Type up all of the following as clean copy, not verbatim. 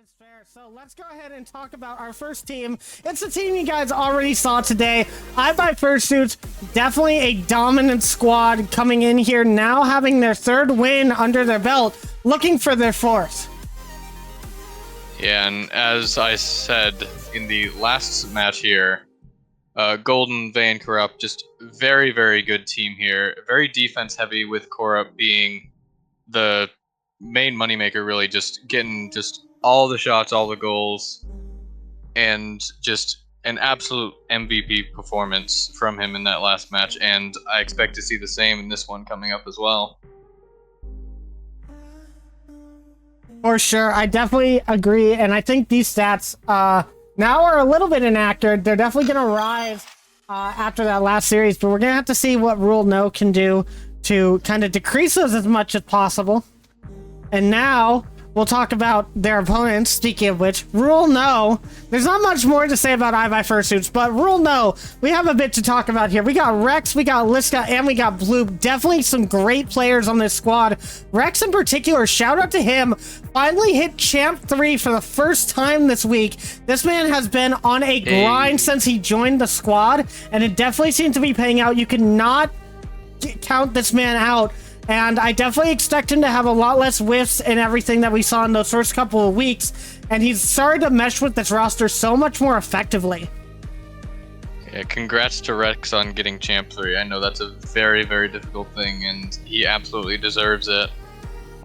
is fair. So let's go ahead and talk about our first team. It's a team you guys already saw today. IBuyFursuits, definitely a dominant squad coming in here now, having their third win under their belt, looking for their fourth. Yeah, and as I said in the last match here, Golden, Vayne, Corrupt, just very, very good team here. Very defense heavy, with Corrupt being the main moneymaker, really just getting just all the shots, all the goals, and just an absolute MVP performance from him in that last match. And I expect to see the same in this one coming up as well. For sure, I definitely agree, and I think these stats now are a little bit inaccurate. They're definitely going to rise after that last series, but we're going to have to see what Rule No can do to kind of decrease those as much as possible. And now we'll talk about their opponents. Speaking of which, Rule No. There's not much more to say about IBuyFursuits, but Rule No, we have a bit to talk about here. We got Rex, we got Liska, and we got Bloop. Definitely some great players on this squad. Rex in particular, shout out to him. Finally hit Champ 3 for the first time this week. This man has been on a grind since he joined the squad, and it definitely seems to be paying out. You cannot count this man out. And I definitely expect him to have a lot less whiffs and everything that we saw in those first couple of weeks. And he's started to mesh with this roster so much more effectively. Yeah, congrats to Rex on getting Champ 3. I know that's a very, very difficult thing, and he absolutely deserves it.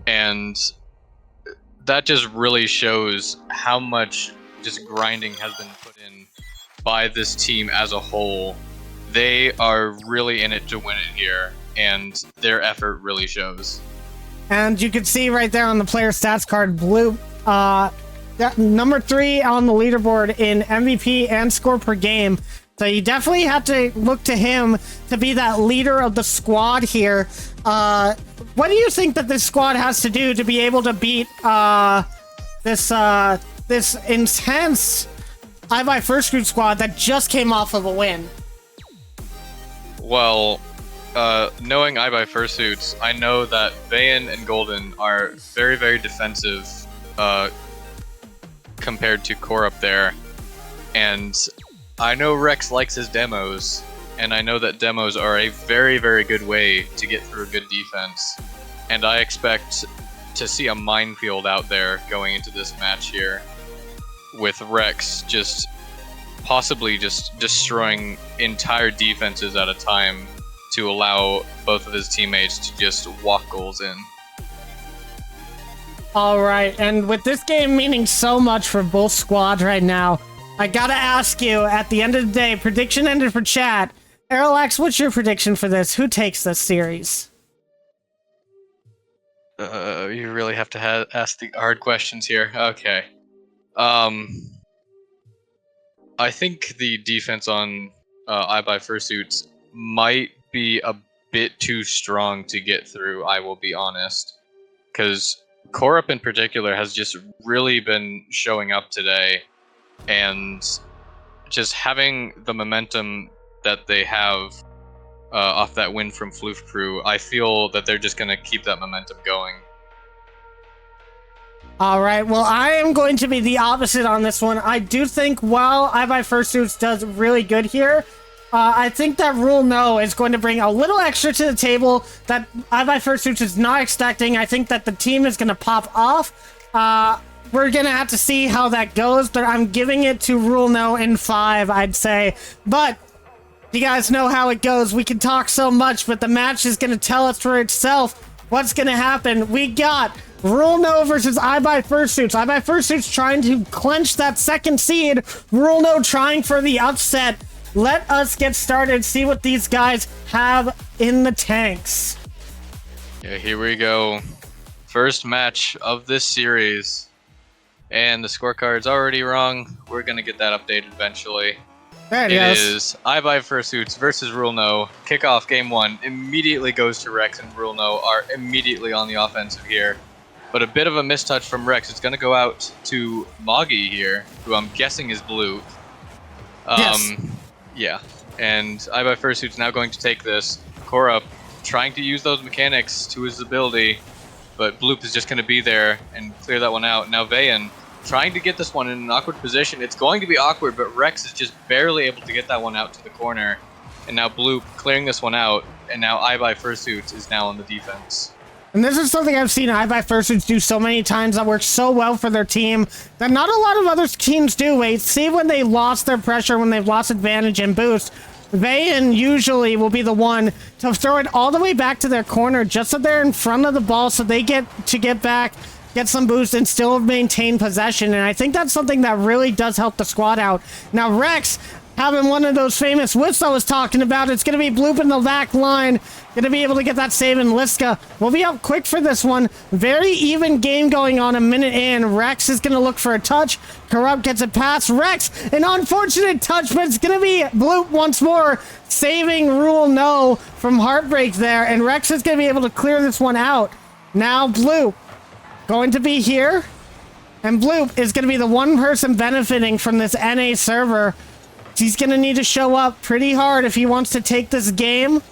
And that just really shows how much just grinding has been put in by this team as a whole. They are really in it to win it here, and their effort really shows. And you can see right there on the player stats card, Blue, number 3 on the leaderboard in MVP and score per game. So you definitely have to look to him to be that leader of the squad here. What do you think that this squad has to do to be able to beat this intense IBuyFursuits squad that just came off of a win? Well, knowing IBuyFursuits, I know that Vayne and Golden are very, very defensive compared to Core up there. And I know Rex likes his demos, and I know that demos are a very, very good way to get through a good defense. And I expect to see a minefield out there going into this match here, with Rex just possibly just destroying entire defenses at a time to allow both of his teammates to just walk goals in. All right, and with this game meaning so much for both squads right now, I gotta ask you, at the end of the day, prediction ended for chat. Aerolax, what's your prediction for this? Who takes this series? You really have to ask the hard questions here. Okay. I think the defense on IBuyFursuits might be a bit too strong to get through, I will be honest. Because Korup in particular has just really been showing up today, and just having the momentum that they have off that win from Floof Crew, I feel that they're just going to keep that momentum going. All right, well, I am going to be the opposite on this one. I do think while IBuyFursuits does really good here, I think that Rule No is going to bring a little extra to the table that IBuyFursuits is not expecting. I think that the team is going to pop off. We're going to have to see how that goes, but I'm giving it to Rule No in 5, I'd say. But you guys know how it goes. We can talk so much, but the match is going to tell us for itself what's going to happen. We got Rule No versus IBuyFursuits. IBuyFursuits trying to clinch that second seed. Rule No trying for the upset. Let us get started, see what these guys have in the tanks. Yeah, here we go. First match of this series. And the scorecard's already wrong. We're going to get that updated eventually. There it is IBuyFursuits versus Rule No. Kickoff game 1 immediately goes to Rex, and Rule No are immediately on the offensive here. But a bit of a mistouch from Rex. It's going to go out to Moggy here, who I'm guessing is blue. Yes. Yeah. And IBuyFursuits now going to take this. Korup trying to use those mechanics to his ability, but Bloop is just going to be there and clear that one out. Now Vayne trying to get this one in an awkward position. It's going to be awkward, but Rex is just barely able to get that one out to the corner. And now Bloop clearing this one out, and now IBuyFursuits is now on the defense. And this is something I've seen IBuyFursuits do so many times that works so well for their team that not a lot of other teams do. We see when they lost their pressure, when they've lost advantage and boost, Vayan usually will be the one to throw it all the way back to their corner just so they're in front of the ball so they get to get back, get some boost, and still maintain possession. And I think that's something that really does help the squad out. Now, Rex having one of those famous whiffs I was talking about. It's going to be Bloop in the back line. Going to be able to get that save, and Liska will be up quick for this one. Very even game going on a minute in. Rex is going to look for a touch. Corrupt gets it past Rex. An unfortunate touch, but it's going to be Bloop once more, saving Rule No from Heartbreak there. And Rex is going to be able to clear this one out. Now Bloop going to be here. And Bloop is going to be the one person benefiting from this NA server. He's going to need to show up pretty hard if he wants to take this game.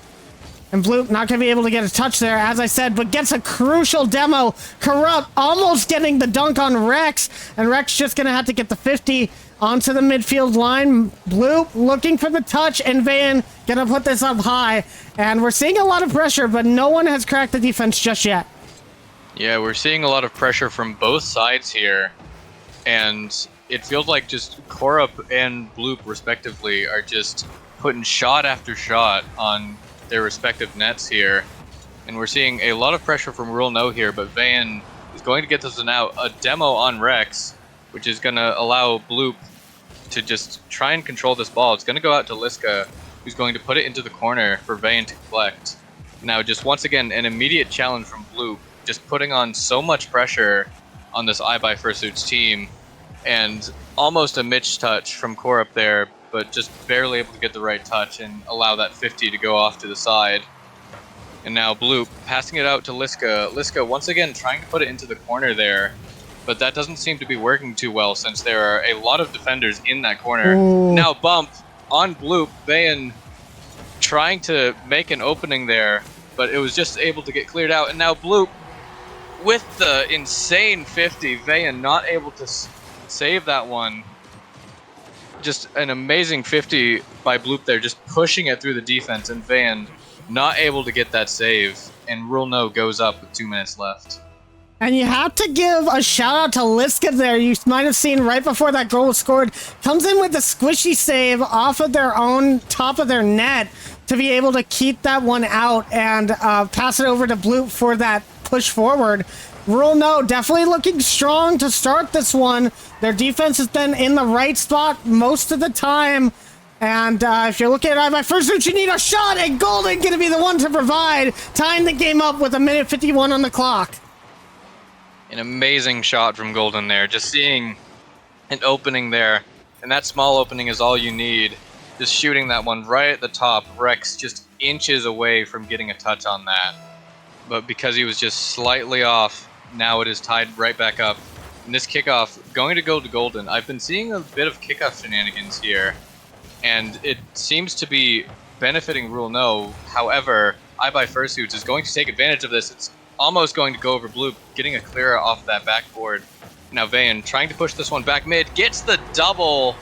And Bloop not going to be able to get a touch there, as I said, but gets a crucial demo. Corrupt almost getting the dunk on Rex. And Rex just going to have to get the 50 onto the midfield line. Bloop looking for the touch, and Van going to put this up high. And we're seeing a lot of pressure, but no one has cracked the defense just yet. Yeah, we're seeing a lot of pressure from both sides here. And it feels like just Korup and Bloop, respectively, are just putting shot after shot on their respective nets here. And we're seeing a lot of pressure from Rule No here, but Van is going to get this one out. A demo on Rex, which is going to allow Bloop to just try and control this ball. It's going to go out to Liska, who's going to put it into the corner for Van to collect. Now, just once again, an immediate challenge from Bloop, just putting on so much pressure on this IBuyFursuits team. And almost a Mitch touch from Korup there, but just barely able to get the right touch and allow that 50 to go off to the side. And now Bloop passing it out to Liska. Liska once again trying to put it into the corner there, but that doesn't seem to be working too well since there are a lot of defenders in that corner. Ooh. Now bump on Bloop. Vayan trying to make an opening there, but it was just able to get cleared out. And now Bloop with the insane 50. Vayan not able to save that one. Just an amazing 50 by Bloop there, just pushing it through the defense, and Van not able to get that save, and Rule No goes up with 2 minutes left. And you have to give a shout out to Liska there. You might have seen right before that goal was scored, comes in with a squishy save off of their own top of their net to be able to keep that one out and pass it over to Bloop for that push forward. Rule No definitely looking strong to start this one. Their defense has been in the right spot most of the time. And if you're looking at IBuyFursuits, you need a shot, and Golden going to be the one to provide, tying the game up with 1:51 on the clock. An amazing shot from Golden there. Just seeing an opening there. And that small opening is all you need. Just shooting that one right at the top. Rex just inches away from getting a touch on that. But because he was just slightly off, now it is tied right back up. And this kickoff going to go to Golden. I've been seeing a bit of kickoff shenanigans here, and it seems to be benefiting Rule No. However, IBuyFursuits is going to take advantage of this. It's almost going to go over Bloop, getting a clear off that backboard. Now Van trying to push this one back mid, gets the double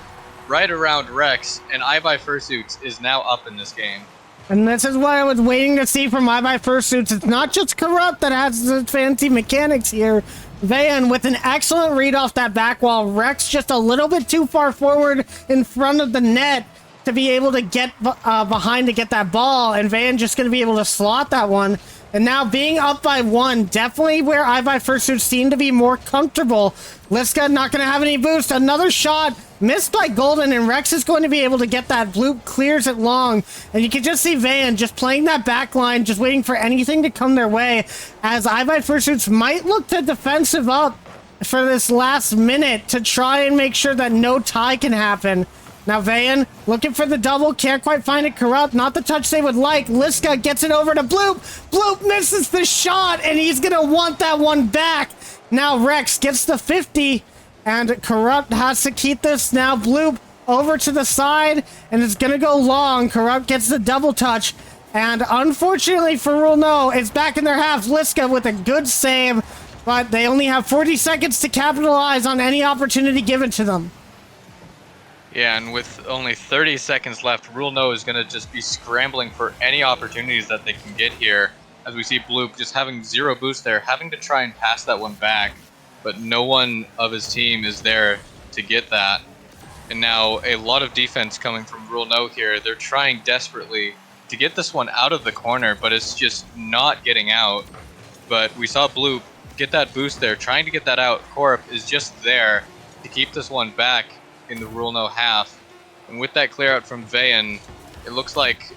right around Rex, and IBuyFursuits is now up in this game. And this is what I was waiting to see from IBuyFursuits. It's not just Corrupt that has the fancy mechanics here. Van with an excellent read off that back wall. Rex just a little bit too far forward in front of the net to be able to get behind to get that ball. And Van just going to be able to slot that one. And now being up by 1, definitely where IBuyFursuits seem to be more comfortable. Liska not going to have any boost. Another shot missed by Golden, and Rex is going to be able to get that. Bloop clears it long. And you can just see Van just playing that back line, just waiting for anything to come their way, as IBuyFursuits might look to defensive up for this last minute to try and make sure that no tie can happen. Now Van looking for the double, can't quite find it. Corrupt, not the touch they would like. Liska gets it over to Bloop. Bloop misses the shot, and he's going to want that one back. Now Rex gets the 50, and Corrupt has to keep this. Now Bloop over to the side, and it's going to go long. Corrupt gets the double touch, and unfortunately for Rule No, it's back in their half. Liska with a good save, but they only have 40 seconds to capitalize on any opportunity given to them. Yeah, and with only 30 seconds left, Rule No is going to just be scrambling for any opportunities that they can get here. As we see Bloop just having 0 boost there, having to try and pass that one back, but no one of his team is there to get that. And now a lot of defense coming from Rule No here. They're trying desperately to get this one out of the corner, but it's just not getting out. But we saw Bloop get that boost there, trying to get that out. Korup is just there to keep this one back in the Rule No half. And with that clear out from Vayan, it looks like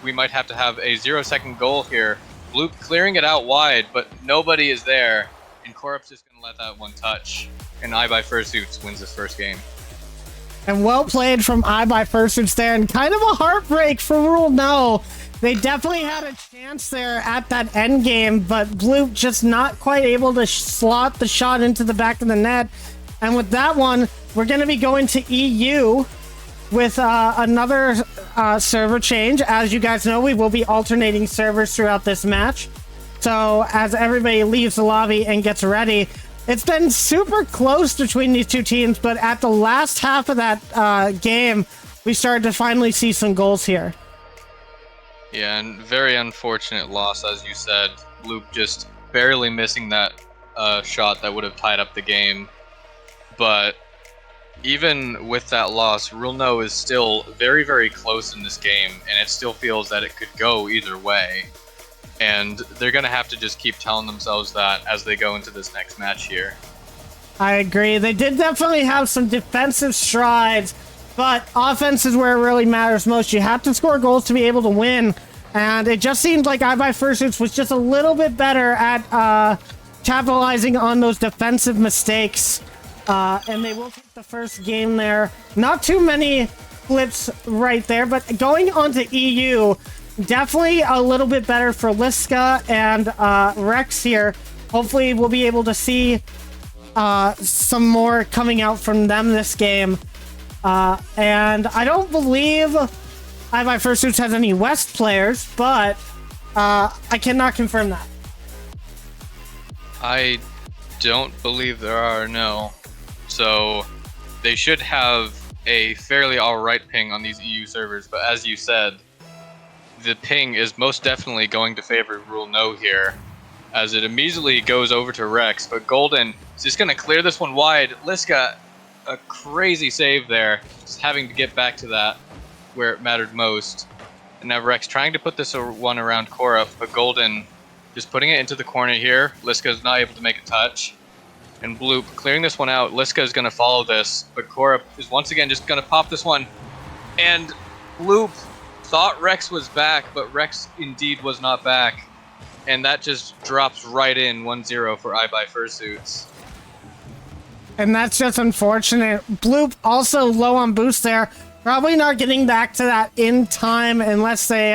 we might have to have a 0-second goal here. Bloop clearing it out wide, but nobody is there. And Korup's just going to let that one touch. And IBuyFursuits wins this first game. And well played from IBuyFursuits there, and kind of a heartbreak for Rule No. They definitely had a chance there at that end game, but Bloop just not quite able to slot the shot into the back of the net. And with that one, we're going to be going to EU with another server change. As you guys know, we will be alternating servers throughout this match. So as everybody leaves the lobby and gets ready, it's been super close between these two teams, but at the last half of that game, we started to finally see some goals here. Yeah, and very unfortunate loss, as you said. Bloop just barely missing that shot that would have tied up the game. But even with that loss, Rule No is still very, very close in this game, and it still feels that it could go either way. And they're going to have to just keep telling themselves that as they go into this next match here. I agree. They did definitely have some defensive strides, but offense is where it really matters most. You have to score goals to be able to win. And it just seemed like IBuyFursuits was just a little bit better at capitalizing on those defensive mistakes. And they will take the first game there. Not too many flips right there, but going on to EU, definitely a little bit better for Liska and Rex here. Hopefully we'll be able to see some more coming out from them this game. And I don't believe IBuyFursuits has any West players, but I cannot confirm that. I don't believe there are, no. So they should have a fairly alright ping on these EU servers, but as you said, the ping is most definitely going to favor Rule No here, as it immediately goes over to Rex, but Golden is just going to clear this one wide. Liska, a crazy save there, just having to get back to that where it mattered most. And now Rex trying to put this one around Korup, but Golden just putting it into the corner here. Liska is not able to make a touch. And Bloop clearing this one out. Liska is going to follow this, but Korup is once again just going to pop this one. And Bloop thought Rex was back, but Rex indeed was not back. And that just drops right in 1-0 for IBuyFursuits. And that's just unfortunate. Bloop also low on boost there. Probably not getting back to that in time unless they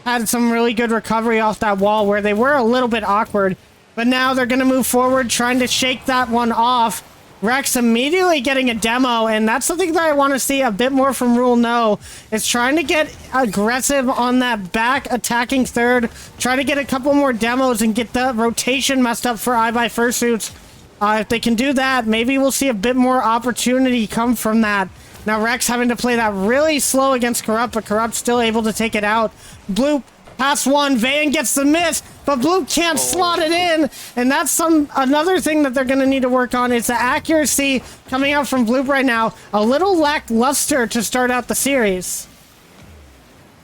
had some really good recovery off that wall where they were a little bit awkward. But now they're going to move forward, trying to shake that one off. Rex immediately getting a demo, and that's something that I want to see a bit more from Rule No, is trying to get aggressive on that back attacking third, try to get a couple more demos and get the rotation messed up for IBuyFursuits. If they can do that, maybe we'll see a bit more opportunity come from that. Now Rex having to play that really slow against Korup, but Korup's still able to take it out. Bloop, pass one, Vayan gets the miss, but Bloop can't slot it in, and that's another thing that they're going to need to work on is the accuracy coming out from Bloop right now. A little lackluster to start out the series.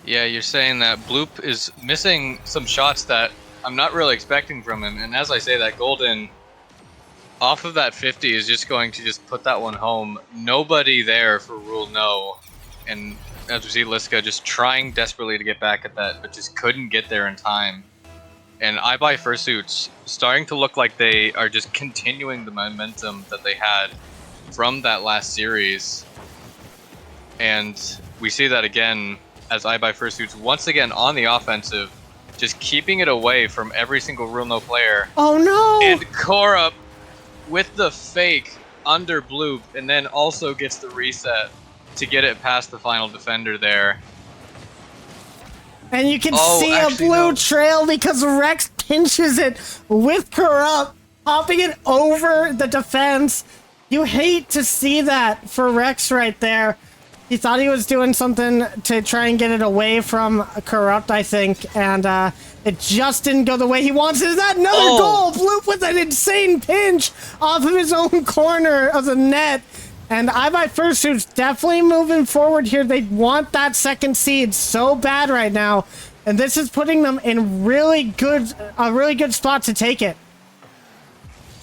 Yeah, you're saying that Bloop is missing some shots that I'm not really expecting from him, and as I say that, Golden off of that 50 is just going to just put that one home. Nobody there for Rule No, and as we see Liska just trying desperately to get back at that, but just couldn't get there in time. And IBuyFursuits starting to look like they are just continuing the momentum that they had from that last series. And we see that again as IBuyFursuits once again on the offensive, just keeping it away from every single Rule No player. Oh no! And Korup with the fake under Bloop, and then also gets the reset to get it past the final defender there. And you can see a blue trail because Rex pinches it with Korup. popping it over the defense. You hate to see that for Rex right there. He thought he was doing something to try and get it away from Corrupt, I think, and it just didn't go the way he wants. Is that another goal? Bloop with an insane pinch off of his own corner of the net. And IBuyFursuits definitely moving forward here. They want that second seed so bad right now. And this is putting them in a really good spot to take it.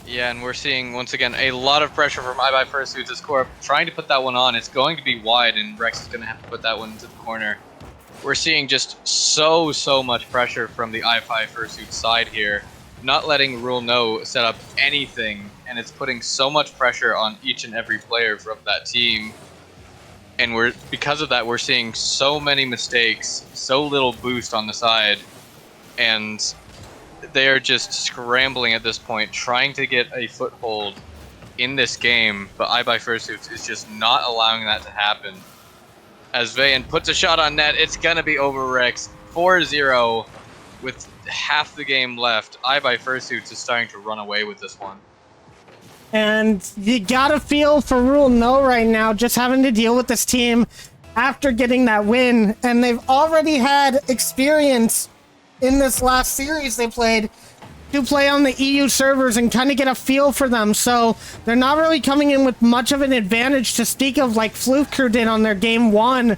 Yeah, and we're seeing, once again, a lot of pressure from IBuyFursuits as Corp trying to put that one on. It's going to be wide, and Rex is going to have to put that one into the corner. We're seeing just so much pressure from the IBuyFursuits side here, not letting Rule No set up anything, and it's putting so much pressure on each and every player from that team. And because of that, we're seeing so many mistakes, so little boost on the side, and they are just scrambling at this point, trying to get a foothold in this game, but IBuyFursuits is just not allowing that to happen. As Vayan puts a shot on net, it's gonna be over Rex. 4-0 with half the game left. IBuyFursuits is starting to run away with this one. And you gotta feel for Rule No right now, just having to deal with this team after getting that win. And they've already had experience in this last series they played to play on the EU servers and kind of get a feel for them. So they're not really coming in with much of an advantage to speak of like Fluke Crew did on their game one,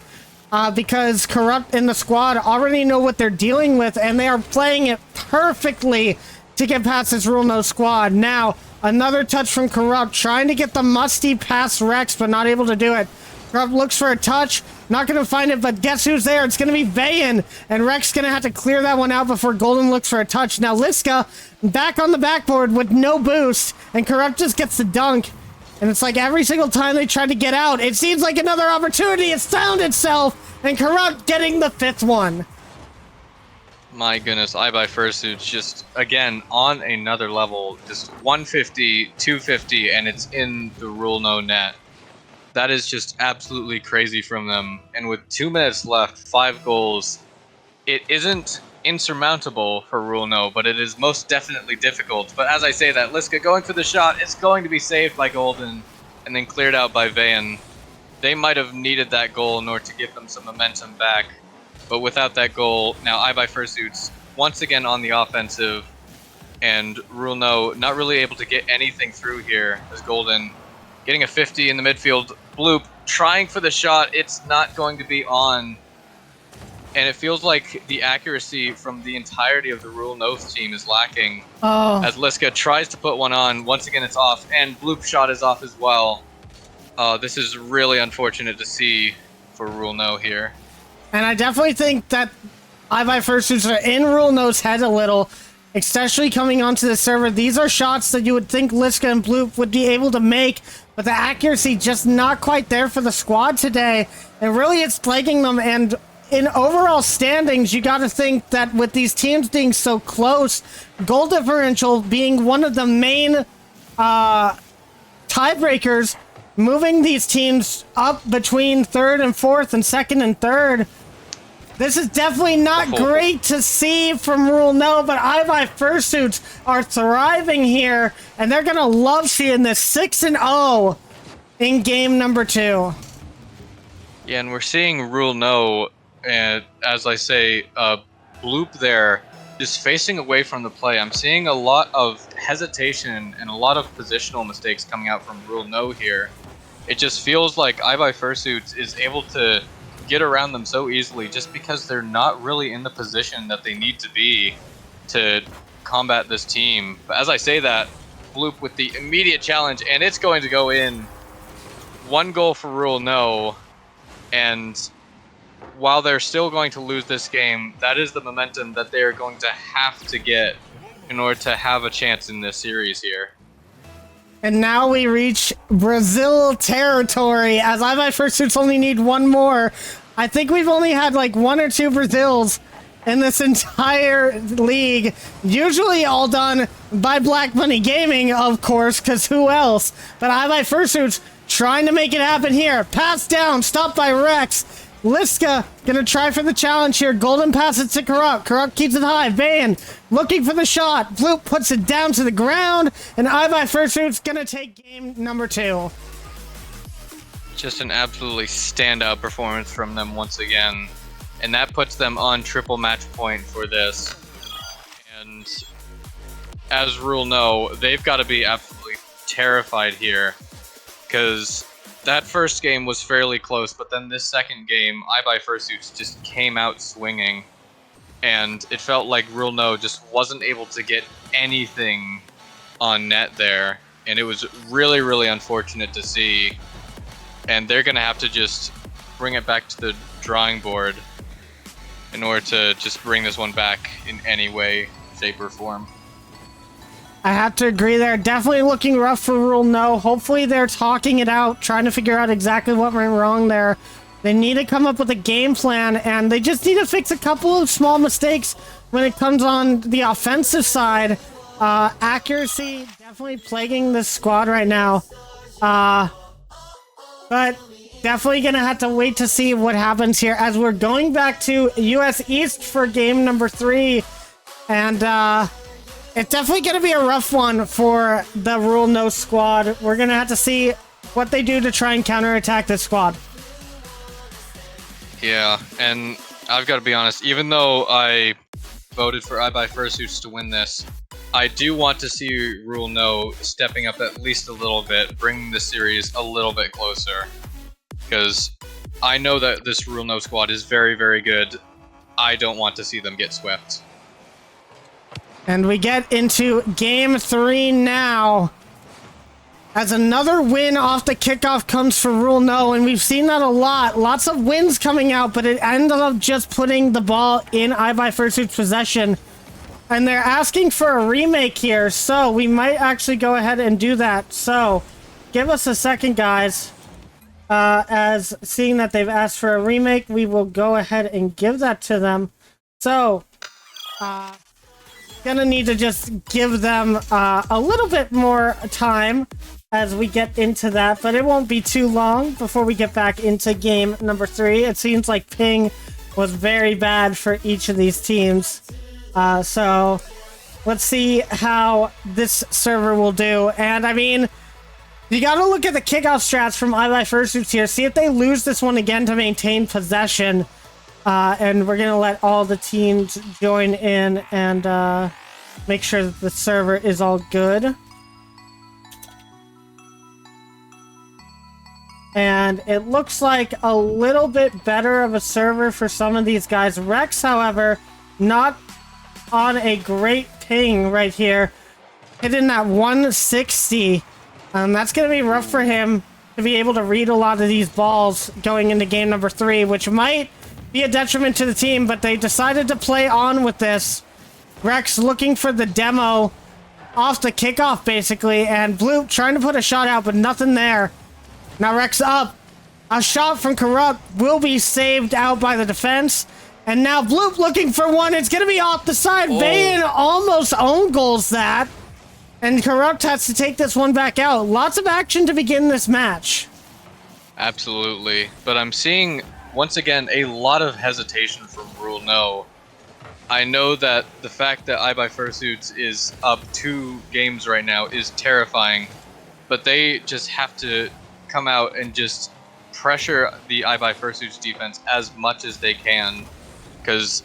because Corrupt and the squad already know what they're dealing with, and they are playing it perfectly to get past this Rule No squad. Now, another touch from Corrupt, trying to get the musty past Rex, but not able to do it. Corrupt looks for a touch, not going to find it, but guess who's there? It's going to be Vayan, and Rex going to have to clear that one out before Golden looks for a touch. Now Liska back on the backboard with no boost, and Corrupt just gets the dunk. And it's like every single time they try to get out, it seems like another opportunity has found itself, and Corrupt getting the fifth one. My goodness, IBuyFursuits just, again, on another level, just 150, 250, and it's in the Rule No net. That is just absolutely crazy from them. And with 2 minutes left, 5 goals, it isn't insurmountable for Rule No, but it is most definitely difficult. But as I say that, Liska going for the shot, it's going to be saved by Golden, and then cleared out by Vayan. They might have needed that goal in order to give them some momentum back. But without that goal, now IBuyFursuits once again on the offensive, and Rule No not really able to get anything through here as Golden getting a 50 in the midfield. Bloop trying for the shot, it's not going to be on. And it feels like the accuracy from the entirety of the Rule No team is lacking. As Liska tries to put one on, once again it's off, and Bloop shot is off as well. This is really unfortunate to see for Rule No here. And I definitely think that IBuyFursuits are in Rule No's head a little, especially coming onto the server. These are shots that you would think Liska and Bloop would be able to make, but the accuracy just not quite there for the squad today. And really it's plaguing them. And in overall standings, you got to think that with these teams being so close, goal differential being one of the main tiebreakers, moving these teams up between third and fourth and second and third. This is definitely not great to see from Rule No, but IBuyFursuits are thriving here, and they're going to love seeing this 6-0 in game number 2. Yeah, and we're seeing Rule No, and as I say, Bloop there, just facing away from the play. I'm seeing a lot of hesitation and a lot of positional mistakes coming out from Rule No here. It just feels like IBuyFursuits is able to get around them so easily just because they're not really in the position that they need to be to combat this team. But as I say that, Bloop with the immediate challenge, and it's going to go in. 1 goal for Rule No, and while they're still going to lose this game, that is the momentum that they are going to have to get in order to have a chance in this series here. And now we reach Brazil territory, as IBuyFursuits only need 1 more. I think we've only had like 1 or 2 Brazils in this entire league. Usually all done by Black Money Gaming, of course, because who else? But IBuyFursuits trying to make it happen here. Pass down, stopped by Rex. Liska gonna try for the challenge here. Golden passes to Corrupt. Corrupt keeps it high. Van looking for the shot. Bloop puts it down to the ground. And IBuyFursuits gonna take game number 2. Just an absolutely standout performance from them once again. And that puts them on triple match point for this. And as Rule know, they've got to be absolutely terrified here. Because that first game was fairly close, but then this second game, IBuyFursuits just came out swinging. And it felt like Rule No just wasn't able to get anything on net there. And it was really, really unfortunate to see. And they're going to have to just bring it back to the drawing board in order to just bring this one back in any way, shape, or form. I have to agree there. Definitely looking rough for Rule No. Hopefully they're talking it out, trying to figure out exactly what went wrong there. They need to come up with a game plan, and they just need to fix a couple of small mistakes when it comes on the offensive side. Accuracy definitely plaguing this squad right now. But definitely going to have to wait to see what happens here as we're going back to US East for game number 3. And it's definitely going to be a rough one for the Rule No squad. We're going to have to see what they do to try and counterattack this squad. Yeah, and I've got to be honest, even though I voted for IBuyFursuits to win this, I do want to see Rule No stepping up at least a little bit, bringing the series a little bit closer. Because I know that this Rule No squad is very, very good. I don't want to see them get swept. And we get into game 3 now. As another win off the kickoff comes for Rule No, and we've seen that a lot. Lots of wins coming out, but it ended up just putting the ball in IBuyFursuits' possession. And they're asking for a remake here, so we might actually go ahead and do that. So, give us a second, guys. As seeing that they've asked for a remake, we will go ahead and give that to them. So, gonna need to just give them a little bit more time as we get into that, but it won't be too long before we get back into game number 3. It seems like ping was very bad for each of these teams. So let's see how this server will do. And I mean, you gotta look at the kickoff strats from IBuyFursuits here. See if they lose this one again to maintain possession. And we're gonna let all the teams join in and make sure that the server is all good. And it looks like a little bit better of a server for some of these guys. Rex, however, not on a great ping right here. Hitting that 160. That's going to be rough for him to be able to read a lot of these balls going into game number 3, which might be a detriment to the team, but they decided to play on with this. Rex looking for the demo off the kickoff, basically, and Bloop trying to put a shot out, but nothing there. Now Rex up. A shot from Corrupt will be saved out by the defense. And now Bloop looking for one. It's going to be off the side. Van almost own goals that. And Corrupt has to take this one back out. Lots of action to begin this match. Absolutely. But I'm seeing, once again, a lot of hesitation from Rule No. I know that the fact that IBuyFursuits is up 2 games right now is terrifying. But they just have to come out and just pressure the IBuyFursuits defense as much as they can, because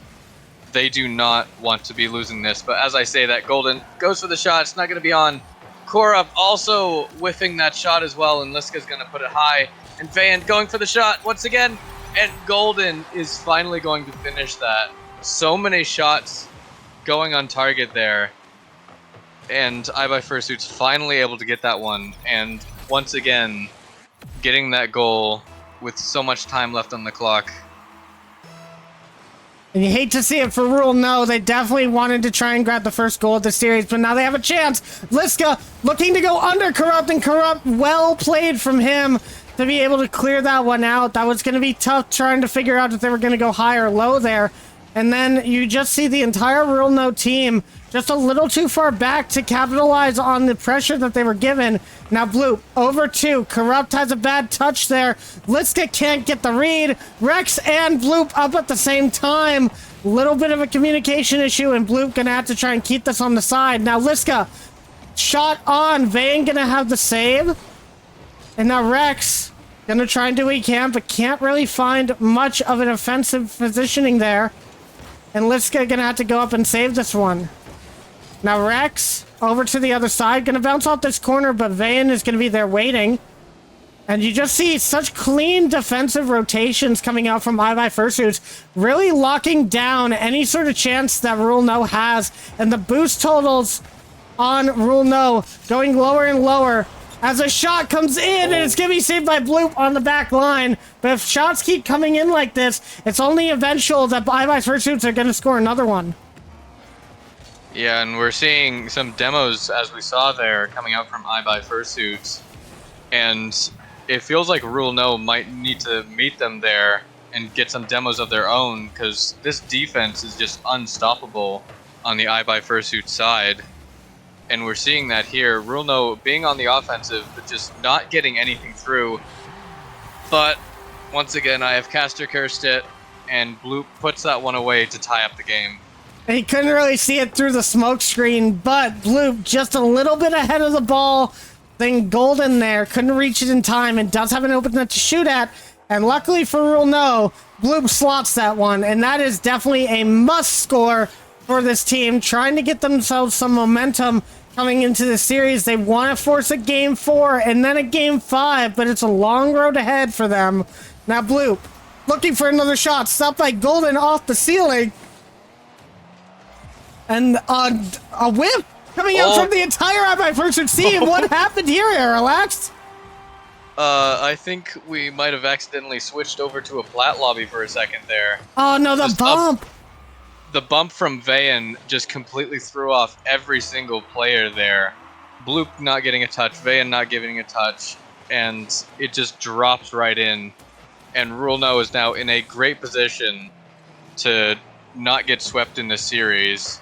they do not want to be losing this. But as I say that, Golden goes for the shot. It's not going to be on. Korup also whiffing that shot as well, and Liska's going to put it high. And Van going for the shot once again, and Golden is finally going to finish that. So many shots going on target there, and IBuyFursuits finally able to get that one, and once again getting that goal with so much time left on the clock. And you hate to see it for Rule No. They definitely wanted to try and grab the first goal of the series, but now they have a chance. Liska looking to go under Corrupt, and Corrupt, well played from him to be able to clear that one out. That was going to be tough trying to figure out if they were going to go high or low there. And then you just see the entire Rule No team just a little too far back to capitalize on the pressure that they were given. Now Bloop over 2. Corrupt has a bad touch there. Liska can't get the read. Rex and Bloop up at the same time. Little bit of a communication issue, and Bloop gonna have to try and keep this on the side. Now Liska, shot on. Vane gonna have the save. And now Rex gonna try and do what he can, but can't really find much of an offensive positioning there. And Liska gonna have to go up and save this one. Now Rex over to the other side, gonna bounce off this corner, but Vane is gonna be there waiting. And you just see such clean defensive rotations coming out from IBuyFursuits, really locking down any sort of chance that Rule No has. And the boost totals on Rule No going lower and lower as a shot comes in, and it's gonna be saved by Bloop on the back line. But if shots keep coming in like this, it's only eventual that IBuyFursuits are gonna score another one. Yeah, and we're seeing some demos, as we saw there, coming out from IBuyFursuits. And it feels like Rule No might need to meet them there and get some demos of their own, because this defense is just unstoppable on the IBuyFursuits side. And we're seeing that here. Rule No being on the offensive, but just not getting anything through. But once again, I have Caster cursed it, and Bloop puts that one away to tie up the game. He couldn't really see it through the smoke screen, but Bloop just a little bit ahead of the ball. Then Golden there couldn't reach it in time and does have an open net to shoot at. And luckily for Rule No, Bloop slots that one, and that is definitely a must score for this team, trying to get themselves some momentum coming into the series. They want to force a game 4 and then a game 5, but it's a long road ahead for them. Now Bloop looking for another shot, stopped by Golden off the ceiling. And a whip coming out from the entire IBuyFursuits team. What happened here, Aerolax? I think we might have accidentally switched over to a flat lobby for a second there. Oh no, the bump! The bump from Vayan just completely threw off every single player there. Bloop not getting a touch, Vayan not giving a touch, and it just drops right in. And Rule No is now in a great position to not get swept in this series.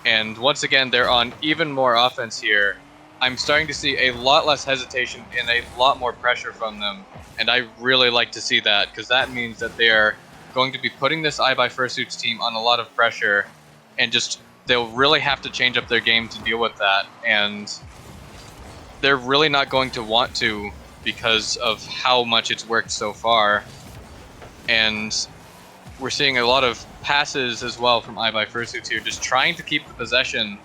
And once again, they're on even more offense here. I'm starting to see a lot less hesitation and a lot more pressure from them. And I really like to see that, because that means that they are going to be putting this IBuyFursuits team on a lot of pressure, and just they'll really have to change up their game to deal with that. And they're really not going to want to, because of how much it's worked so far. And we're seeing a lot of passes as well from IBuyFursuits here, just trying to keep the possession,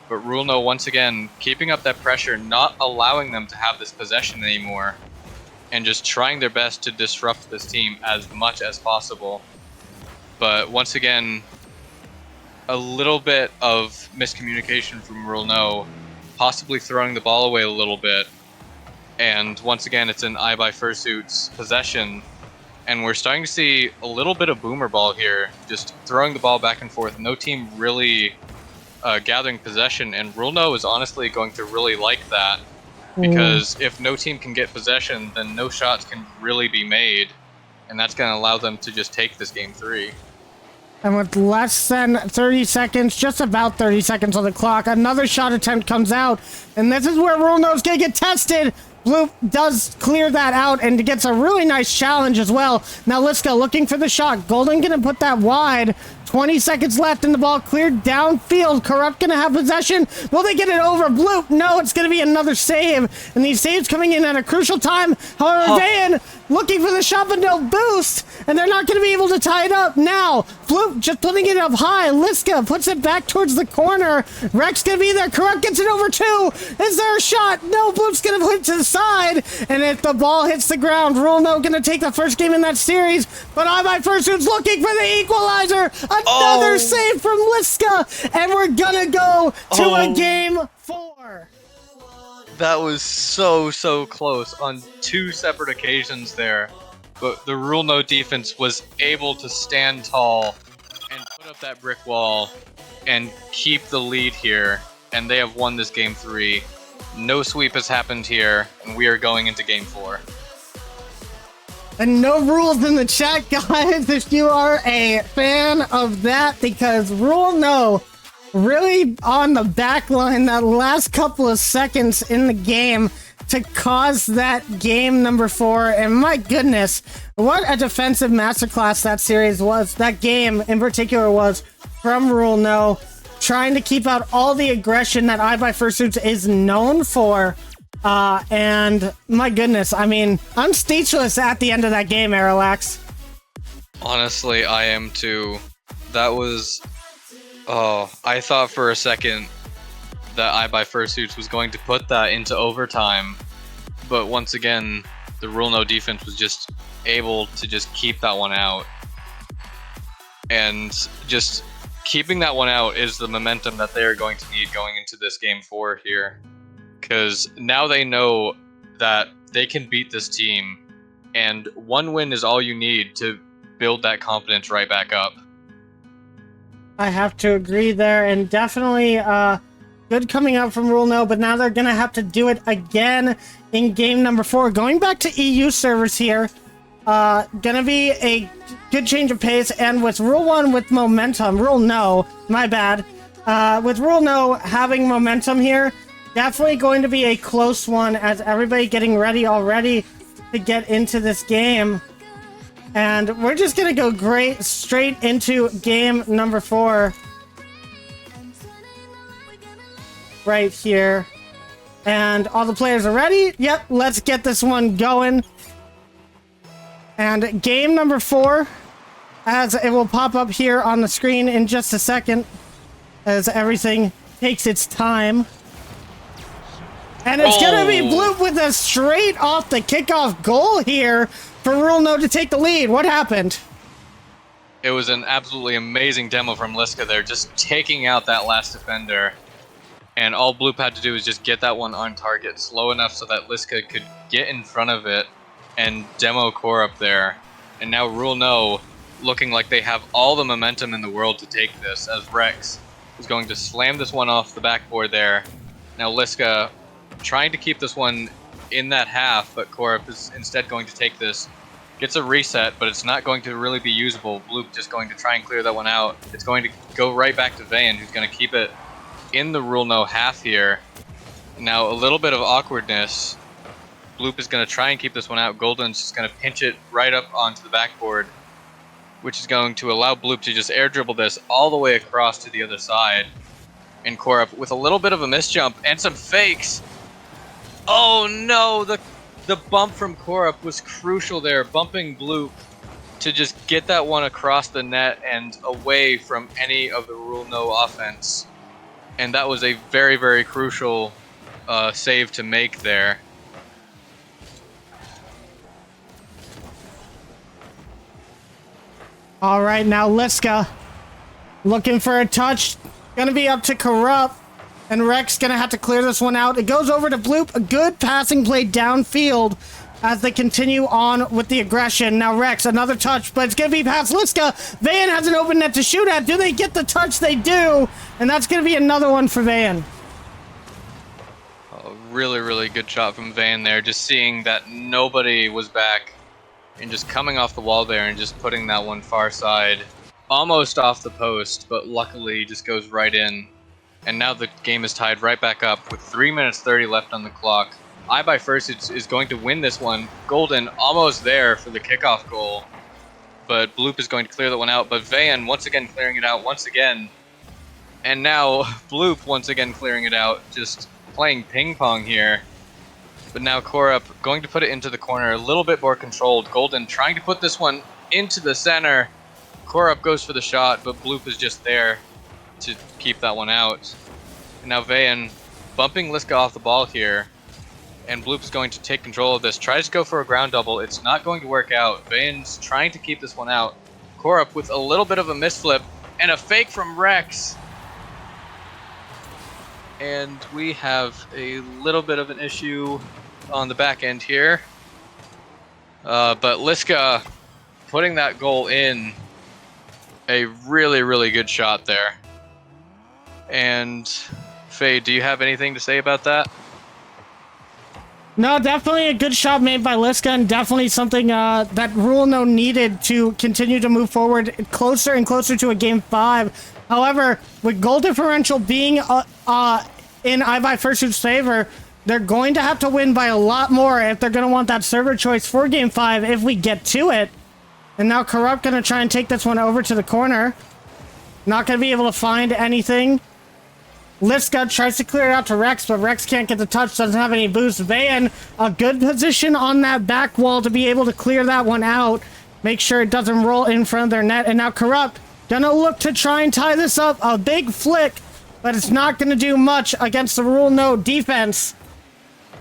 but Rule No once again keeping up that pressure, not allowing them to have this possession anymore, and just trying their best to disrupt this team as much as possible. But once again, a little bit of miscommunication from Rule No, possibly throwing the ball away a little bit, and once again it's an IBuyFursuits possession. And we're starting to see a little bit of boomer ball here, just throwing the ball back and forth. No team really gathering possession, and Rule No is honestly going to really like that, because if no team can get possession, then no shots can really be made, and that's going to allow them to just take this game 3. And with less than 30 seconds, just about 30 seconds on the clock, another shot attempt comes out, and this is where Rule No is going to get tested. Bloop does clear that out and gets a really nice challenge as well. Now Liska looking for the shot. Golden gonna put that wide. 20 seconds left and the ball cleared downfield. Corrupt gonna have possession. Will they get it over? Bloop, no, it's gonna be another save. And these saves coming in at a crucial time. However, Van looking for the shot but no boost. And they're not gonna be able to tie it up. Now, Bloop just putting it up high. Liska puts it back towards the corner. Rex gonna be there. Corrupt gets it over 2. Is there a shot? No, Bloop's gonna put it to the side. And if the ball hits the ground, Rule No gonna take the first game in that series. But IBuyFursuits looking for the equalizer. Another save from Liska, and we're gonna go to a game 4. That was so close on 2 separate occasions there, but the Rule No defense was able to stand tall and put up that brick wall and keep the lead here, and they have won this game 3. No sweep has happened here, and we are going into game 4. And no rules in the chat, guys, if you are a fan of that, because Rule No really on the back line that last couple of seconds in the game to cause that game number 4. And my goodness, what a defensive masterclass that series was. That game in particular was from Rule No, trying to keep out all the aggression that IBuyFursuits is known for. And my goodness, I mean, I'm speechless at the end of that game, Aerolax. Honestly, I am too. That was... Oh, I thought for a second that IBuyFursuits was going to put that into overtime. But once again, the Rule No defense was just able to just keep that one out. And just keeping that one out is the momentum that they're going to need going into this game 4 here. Because now they know that they can beat this team, and one win is all you need to build that confidence right back up. I have to agree there, and definitely good coming out from Rule No, but now they're going to have to do it again in game number 4. Going back to EU servers here, gonna be a good change of pace, and with Rule 1 with momentum, Rule No, my bad, with Rule No having momentum here, definitely going to be a close one as everybody getting ready already to get into this game. And we're just gonna go straight into game number 4. Right here. And all the players are ready. Yep, let's get this one going. And game number 4, as it will pop up here on the screen in just a second, as everything takes its time. And it's gonna be Bloop with a straight off the kickoff goal here for Rule No to take the lead. What happened? It was an absolutely amazing demo from Liska there, just taking out that last defender. And all Bloop had to do was just get that one on target slow enough so that Liska could get in front of it and demo core up there. And now Rule No looking like they have all the momentum in the world to take this, as Rex is going to slam this one off the backboard there. Now Liska trying to keep this one in that half, but Korup is instead going to take this. Gets a reset, but it's not going to really be usable. Bloop just going to try and clear that one out. It's going to go right back to Van, who's going to keep it in the Rule No half here. Now a little bit of awkwardness. Bloop is going to try and keep this one out. Golden's just going to pinch it right up onto the backboard, which is going to allow Bloop to just air dribble this all the way across to the other side. And Korup with a little bit of a misjump and some fakes. Oh no, the bump from Korup was crucial there, bumping Bloop to just get that one across the net and away from any of the Rule No offense. And that was a very, very crucial save to make there. All right, now Liska looking for a touch. Gonna be up to Korup. And Rex gonna have to clear this one out. It goes over to Bloop. A good passing play downfield as they continue on with the aggression. Now Rex, another touch, but it's gonna be past Liska. Van has an open net to shoot at. Do they get the touch? They do. And that's gonna be another one for Van. Oh, really, really good shot from Van there. Just seeing that nobody was back and just coming off the wall there and just putting that one far side. Almost off the post, but luckily just goes right in. And now the game is tied right back up with 3 minutes 30 left on the clock. IBuyFursuits is going to win this one. Golden almost there for the kickoff goal. But Bloop is going to clear that one out. But Van once again clearing it out once again. And now Bloop once again clearing it out. Just playing ping pong here. But now Korup going to put it into the corner. A little bit more controlled. Golden trying to put this one into the center. Korup goes for the shot, but Bloop is just there to keep that one out. And now Van bumping Liska off the ball here, and Bloop is going to take control of this. Tries to go for a ground double. It's not going to work out. Van's trying to keep this one out. Korup with a little bit of a misflip and a fake from Rex. And we have a little bit of an issue on the back end here. But Liska putting that goal in. A really, really good shot there. And Faye, do you have anything to say about that? No, definitely a good shot made by Liska, and definitely something that Rule No needed to continue to move forward closer and closer to a game 5. However, with goal differential being in IBuyFursuits' favor, They're going to have to win by a lot more if they're going to want that server choice for Game 5 if we get to it. And now Corrupt going to try and take this one over to the corner. Not going to be able to find anything. Liska tries to clear it out to Rex, but Rex can't get the touch, doesn't have any boost. Van, a good position on that back wall to be able to clear that one out. Make sure it doesn't roll in front of their net. And now Corrupt gonna look to try and tie this up. A big flick, but it's not gonna do much against the Rule No defense.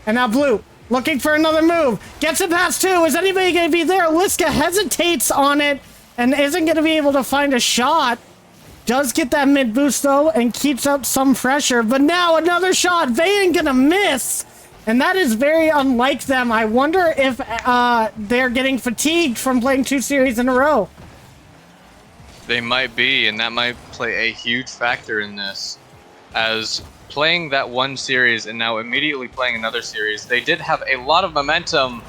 And now Blue, looking for another move. Gets it past two. Is anybody gonna be there? Liska hesitates on it and isn't gonna be able to find a shot. Does get that mid boost though and keeps up some pressure. But now another shot. Van gonna miss. And that is very unlike them. I wonder if they're getting fatigued from playing 2 series in a row. They might be, and that might play a huge factor in this. As playing that one series and now immediately playing another series, they did have a lot of momentum,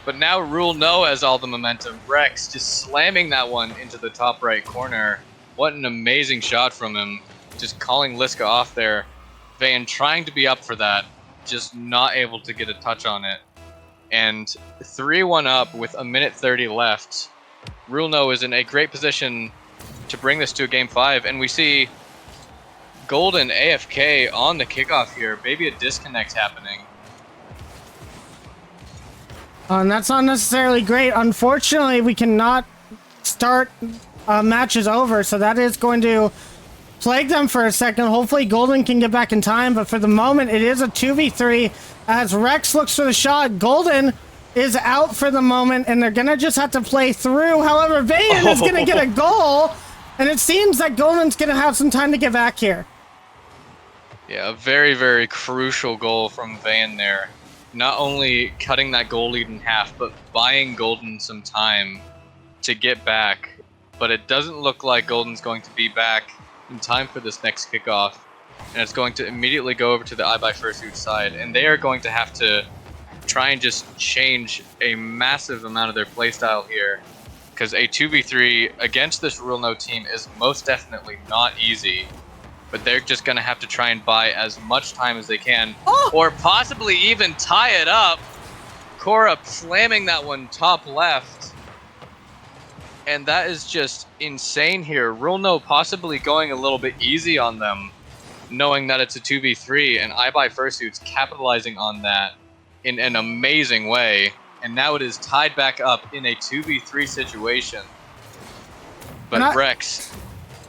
but now Rule No has all the momentum. Rex just slamming that one into the top right corner. What an amazing shot from him. Just calling Liska off there. Van trying to be up for that, just not able to get a touch on it. And 3-1 up with 1:30 left. Rule No is in a great position to bring this to a Game 5, and we see Golden AFK on the kickoff here. Maybe a disconnect happening. And that's not necessarily great. Unfortunately, we cannot start matches over, so that is going to plague them for a second. Hopefully Golden can get back in time, but for the moment it is a 2v3 as Rex looks for the shot. Golden is out for the moment, and they're gonna just have to play through. However, Van is gonna get a goal, and it seems that Golden's gonna have some time to get back here. Yeah, a very, very crucial goal from Van there. Not only cutting that goal lead in half, but buying Golden some time to get back. But it doesn't look like Golden's going to be back in time for this next kickoff, and it's going to immediately go over to the IBuyFursuits side, and they are going to have to try and just change a massive amount of their playstyle here, because a 2v3 against this Rule No team is most definitely not easy, but they're just going to have to try and buy as much time as they can, or possibly even tie it up. Cora slamming that one top left. And that is just insane here. Rule No possibly going a little bit easy on them, knowing that it's a 2v3, and IBuyFursuits capitalizing on that in an amazing way. And now it is tied back up in a 2v3 situation. But Rex...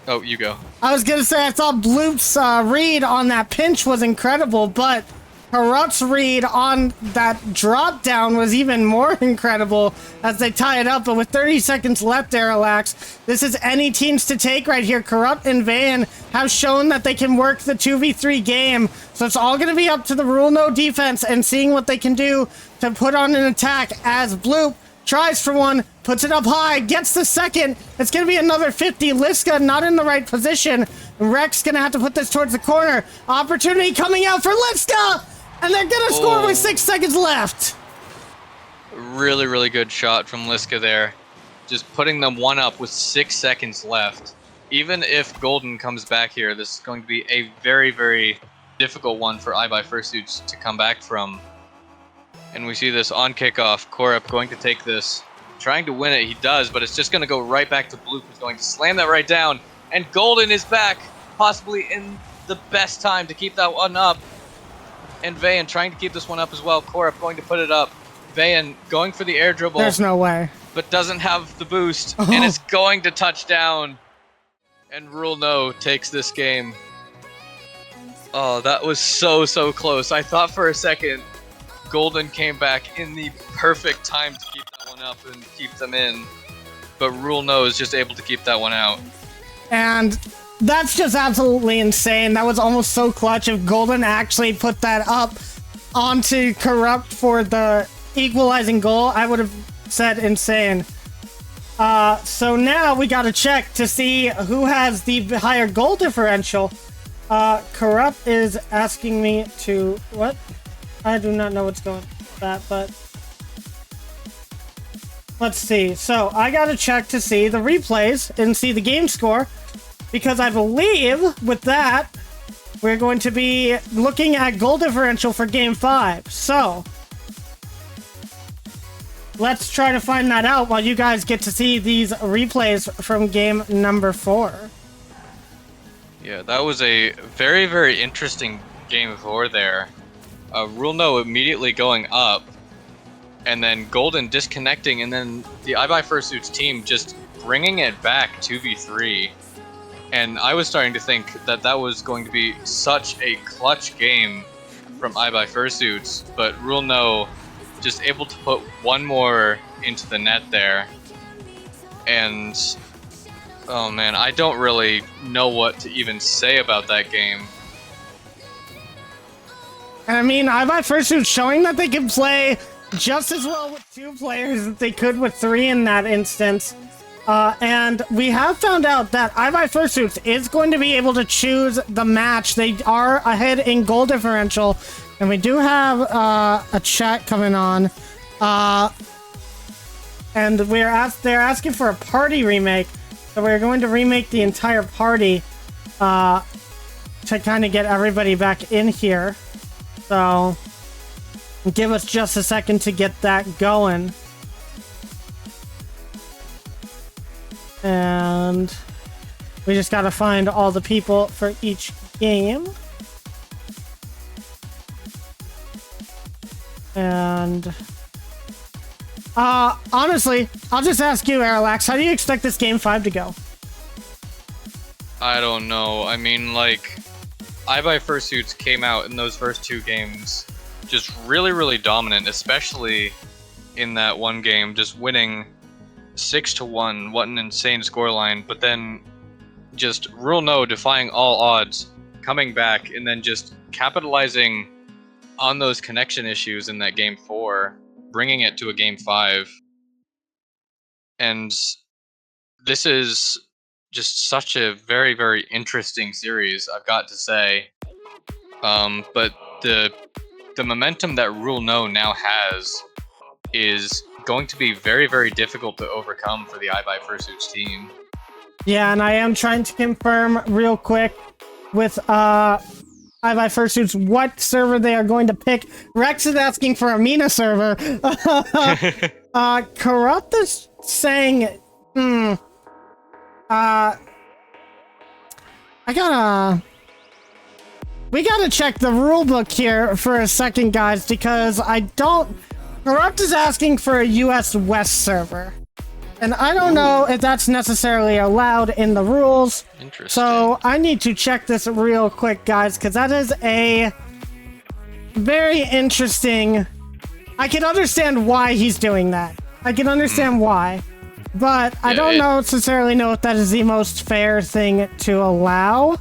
Oh, you go. I was going to say, I thought Bloop's read on that pinch was incredible, but Corrupt's read on that drop down was even more incredible as they tie it up. But with 30 seconds left, Aerolax, this is any teams to take right here. Corrupt and Van have shown that they can work the 2v3 game. So it's all going to be up to the Rule No defense and seeing what they can do to put on an attack as Bloop tries for one, puts it up high, gets the second. It's going to be another 50. Liska not in the right position. Rex going to have to put this towards the corner. Opportunity coming out for Liska! And they're going to score with 6 seconds left. Really, really good shot from Liska there. Just putting them one up with 6 seconds left. Even if Golden comes back here, this is going to be a very, very difficult one for IBuyFursuits to come back from. And we see this on kickoff. Korup going to take this, trying to win it. He does, but it's just going to go right back to Blue, who's going to slam that right down. And Golden is back, possibly in the best time to keep that one up. And Vayan trying to keep this one up as well. Korup going to put it up. Vayan going for the air dribble. There's no way. But doesn't have the boost. And it's going to touch down. And Rule No takes this game. Oh, that was so, so close. I thought for a second Golden came back in the perfect time to keep that one up and keep them in. But Rule No is just able to keep that one out. And that's just absolutely insane. That was almost so clutch. If Golden actually put that up onto Corrupt for the equalizing goal, I would have said insane. So now we gotta check to see who has the higher goal differential. Corrupt is asking me to... What? I do not know what's going on with that, but... Let's see. So I gotta check to see the replays and see the game score. Because I believe with that, we're going to be looking at goal differential for Game 5. So, let's try to find that out while you guys get to see these replays from game number 4. Yeah, that was a very, very interesting game 4 there. Rule No immediately going up, and then Golden disconnecting, and then the IBuyFursuits team just bringing it back 2v3. And I was starting to think that that was going to be such a clutch game from IBuyFursuits, but Rule No just able to put one more into the net there. And oh man, I don't really know what to even say about that game. And I mean, IBuyFursuits showing that they can play just as well with 2 players as they could with 3 in that instance. And we have found out that IBuyFursuits is going to be able to choose the match. They are ahead in goal differential. And we do have a chat coming on. And they're asking for a party remake. So we're going to remake the entire party to kind of get everybody back in here. So give us just a second to get that going. And we just got to find all the people for each game. And honestly, I'll just ask you, Aerolax, how do you expect this game 5 to go? I don't know. I mean, like, IBuyFursuits came out in those first 2 games just really, really dominant, especially in that one game, just winning 6-1. What an insane scoreline. But then just Rule No defying all odds, coming back, and then just capitalizing on those connection issues in that game 4, bringing it to a game 5. And this is just such a very, very interesting series, I've got to say. But the momentum that Rule No now has is going to be very, very difficult to overcome for the IBuyFursuits team. Yeah, and I am trying to confirm real quick with IBuyFursuits what server they are going to pick. Rex is asking for a Mina server. Corrupt is saying, we gotta check the rulebook here for a second, guys, because Corrupt is asking for a US West server. And I don't know if that's necessarily allowed in the rules. Interesting. So I need to check this real quick, guys, because that is a very interesting... I can understand why he's doing that. I can understand why. But I don't necessarily know if that is the most fair thing to allow.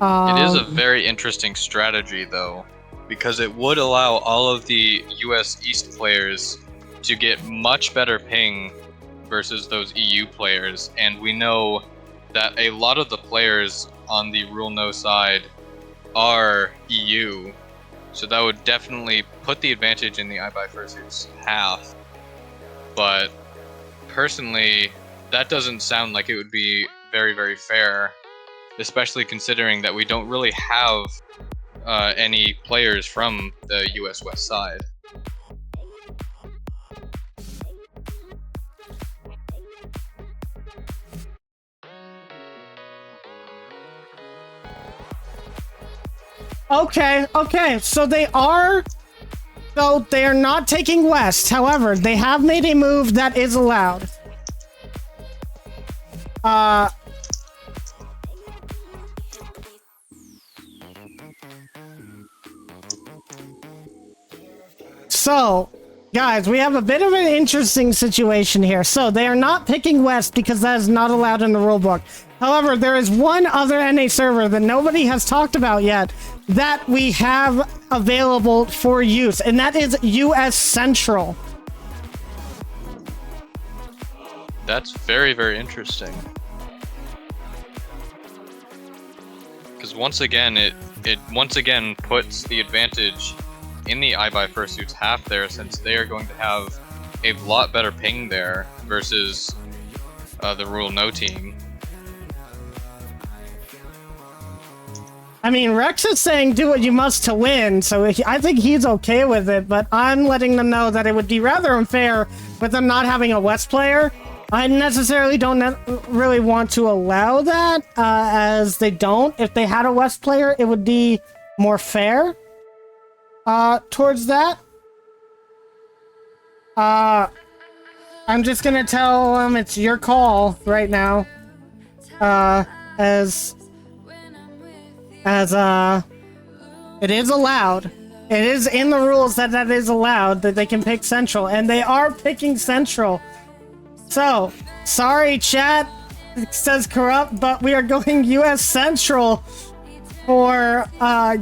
It is a very interesting strategy, though, because it would allow all of the US East players to get much better ping versus those EU players, and we know that a lot of the players on the Rule No side are EU, so that would definitely put the advantage in the IBuyFursuits half. But personally, that doesn't sound like it would be very, very fair, especially considering that we don't really have any players from the US West side. Okay, so they are not taking West. However, they have made a move that is allowed. So, guys, we have a bit of an interesting situation here. So, they are not picking West because that is not allowed in the rulebook. However, there is one other NA server that nobody has talked about yet that we have available for use, and that is US Central. That's very, very interesting. Because once again, it once again puts the advantage in the IBuyFursuits half there, since they are going to have a lot better ping there versus the Rule No team. I mean, Rex is saying do what you must to win, so I think he's okay with it, but I'm letting them know that it would be rather unfair with them not having a West player. I necessarily don't really want to allow that, as they don't. If they had a West player, it would be more fair towards that. I'm just gonna tell them it's your call right now, as it is allowed. It is in the rules that is allowed, that they can pick Central, and they are picking Central. So, sorry chat, it says Corrupt, but we are going US Central for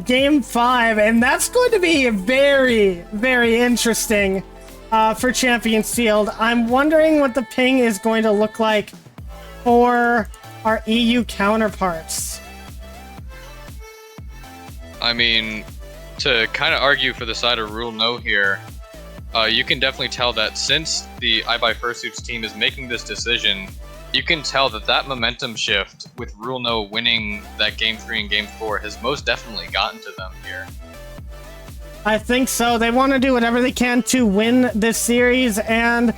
Game 5, and that's going to be very, very interesting for Champions Field. I'm wondering what the ping is going to look like for our EU counterparts. I mean, to kind of argue for the side of Rule No here, you can definitely tell that since the IBuyFursuits team is making this decision, you can tell that that momentum shift with Rule No winning that Game 3 and Game 4 has most definitely gotten to them here. I think so. They want to do whatever they can to win this series, and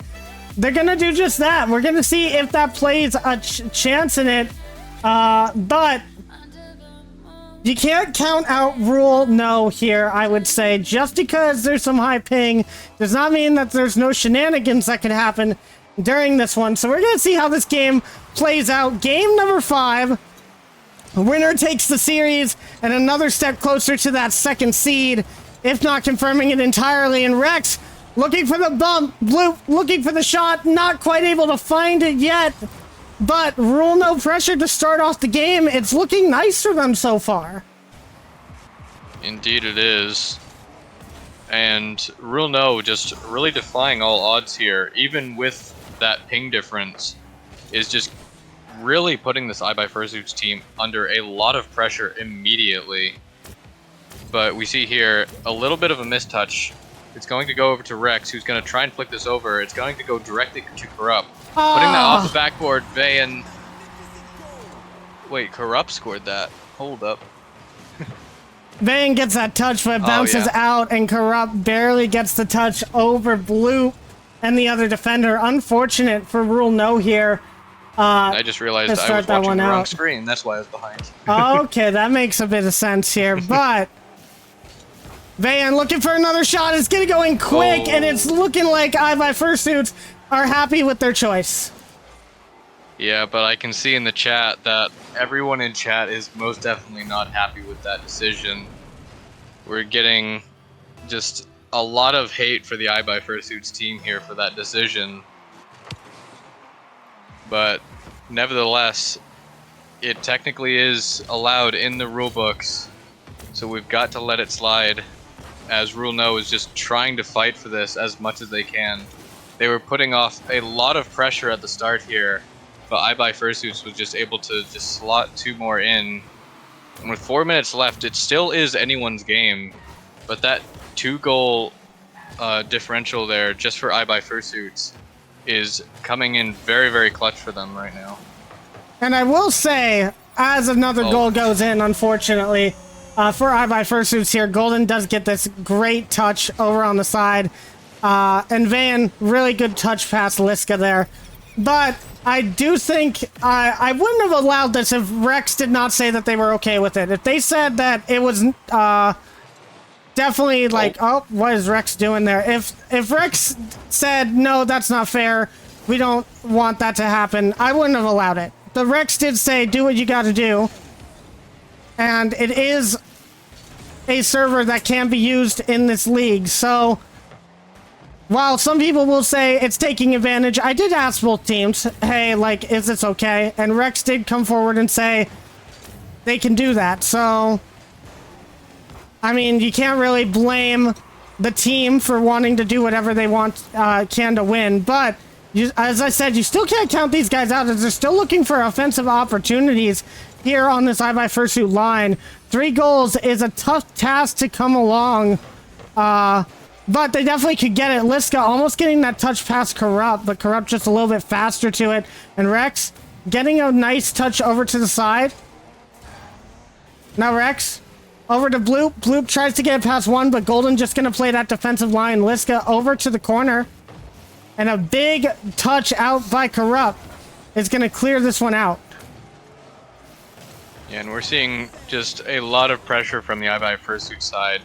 they're going to do just that. We're going to see if that plays a chance in it, but you can't count out Rule No here, I would say. Just because there's some high ping does not mean that there's no shenanigans that could happen during this one. So we're going to see how this game plays out. Game number 5. Winner takes the series and another step closer to that second seed, if not confirming it entirely. And Rex looking for the bump. Blue looking for the shot. Not quite able to find it yet. But Rule No pressure to start off the game. It's looking nice for them so far. Indeed it is. And Rule No just really defying all odds here, even with that ping difference, is just really putting this IBuyFursuits team under a lot of pressure immediately. But we see here a little bit of a mistouch. It's going to go over to Rex, who's going to try and flick this over. It's going to go directly to Corrupt. Putting that off the backboard, Vayan. Wait, Corrupt scored that. Hold up. Vayan gets that touch, but it bounces out, and Corrupt barely gets the touch over Blue and the other defender. Unfortunate for Rule No here. I just realized I was watching the wrong screen. That's why I was behind. Okay, that makes a bit of sense here, but Vayan looking for another shot. It's going to go in quick, and it's looking like IBuyFursuits are happy with their choice. Yeah, but I can see in the chat that everyone in chat is most definitely not happy with that decision. We're getting just a lot of hate for the IBuyFursuits team here for that decision. But nevertheless, it technically is allowed in the rulebooks, so we've got to let it slide, as Rule No is just trying to fight for this as much as they can. They were putting off a lot of pressure at the start here, but IBuyFursuits was just able to just slot 2 more in. And with 4 minutes left, it still is anyone's game, but that 2-goal differential there just for IBuyFursuits is coming in very, very clutch for them right now. And I will say, as another goal goes in, unfortunately, for IBuyFursuits here, Golden does get this great touch over on the side. And Van, really good touch past Liska there. But I do think I wouldn't have allowed this if Rex did not say that they were okay with it. If they said that it was definitely like, oh, what is Rex doing there? If Rex said, no, that's not fair, we don't want that to happen, I wouldn't have allowed it. But Rex did say, do what you got to do. And it is a server that can be used in this league. So while some people will say it's taking advantage, I did ask both teams, hey, like, is this okay? And Rex did come forward and say they can do that. So, I mean, you can't really blame the team for wanting to do whatever they want can to win. But, as I said, you still can't count these guys out, as they're still looking for offensive opportunities here on this IBuyFursuit line. 3 goals is a tough task to come along But they definitely could get it. Liska almost getting that touch past Corrupt, but Corrupt just a little bit faster to it. And Rex getting a nice touch over to the side. Now Rex over to Bloop. Bloop tries to get it past one, but Golden just going to play that defensive line. Liska over to the corner. And a big touch out by Corrupt is going to clear this one out. Yeah, and we're seeing just a lot of pressure from the IBuyFursuits side.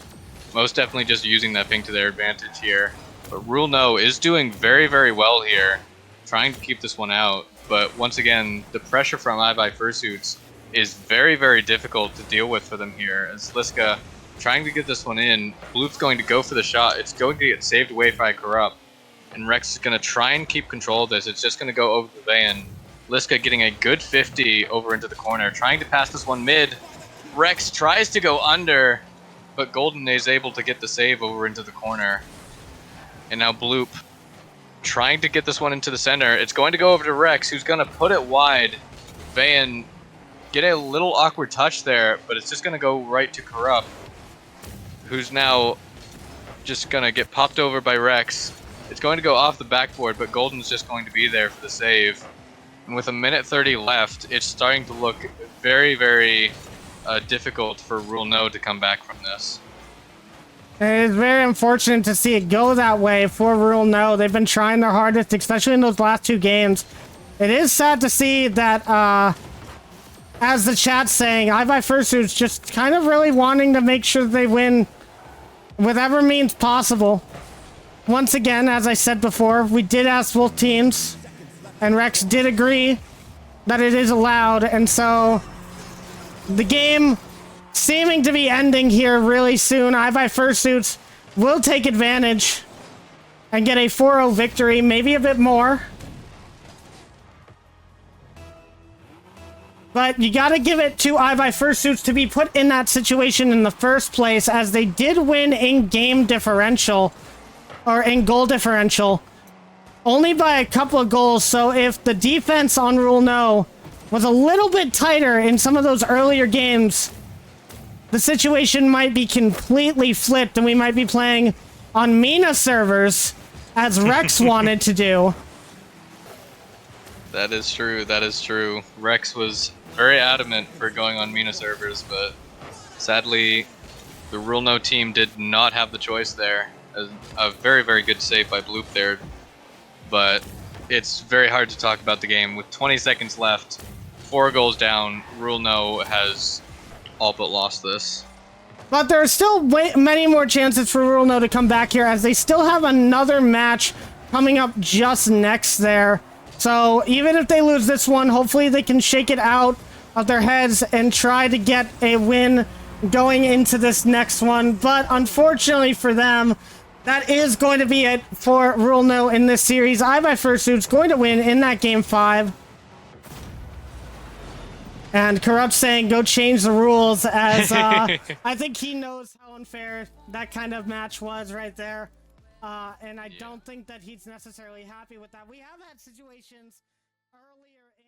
Most definitely just using that ping to their advantage here. But Rule No is doing very, very well here, trying to keep this one out. But once again, the pressure from IBuyFursuits is very, very difficult to deal with for them here. As Liska trying to get this one in, Bloop's going to go for the shot. It's going to get saved away by Corrupt. And Rex is going to try and keep control of this. It's just going to go over the van. Liska getting a good 50 over into the corner, trying to pass this one mid. Rex tries to go under, but Golden is able to get the save over into the corner. And now Bloop trying to get this one into the center. It's going to go over to Rex, who's going to put it wide. Van get a little awkward touch there, but it's just going to go right to Corrupt, who's now just going to get popped over by Rex. It's going to go off the backboard, but Golden's just going to be there for the save. And with a minute 30 left, it's starting to look very, very difficult for Rule No to come back from this. It is very unfortunate to see it go that way for Rule No. They've been trying their hardest, especially in those last two games. It is sad to see that, as the chat's saying, IBuyFursuits just kind of really wanting to make sure they win whatever means possible. Once again, as I said before, we did ask both teams, and Rex did agree that it is allowed, and so the game seeming to be ending here really soon. IBuyFursuits will take advantage and get a 4-0 victory, maybe a bit more. But you gotta give it to IBuyFursuits to be put in that situation in the first place, as they did win in game differential. Or in goal differential, only by a couple of goals. So if the defense on Rule No was a little bit tighter in some of those earlier games, the situation might be completely flipped and we might be playing on MENA servers, as Rex wanted to do. That is true, that is true. Rex was very adamant for going on MENA servers, but sadly, the Rule No team did not have the choice there. A very, very good save by Bloop there, but it's very hard to talk about the game. With 20 seconds left, 4 goals down, Rule No has all but lost this. But there are still many more chances for Rule No to come back here, as they still have another match coming up just next there. So even if they lose this one, hopefully they can shake it out of their heads and try to get a win going into this next one. But unfortunately for them, that is going to be it for Rule No in this series. IBuyFursuits going to win in that game 5. And Corrupt saying, go change the rules, as I think he knows how unfair that kind of match was right there. And I don't think that he's necessarily happy with that. We have had situations earlier in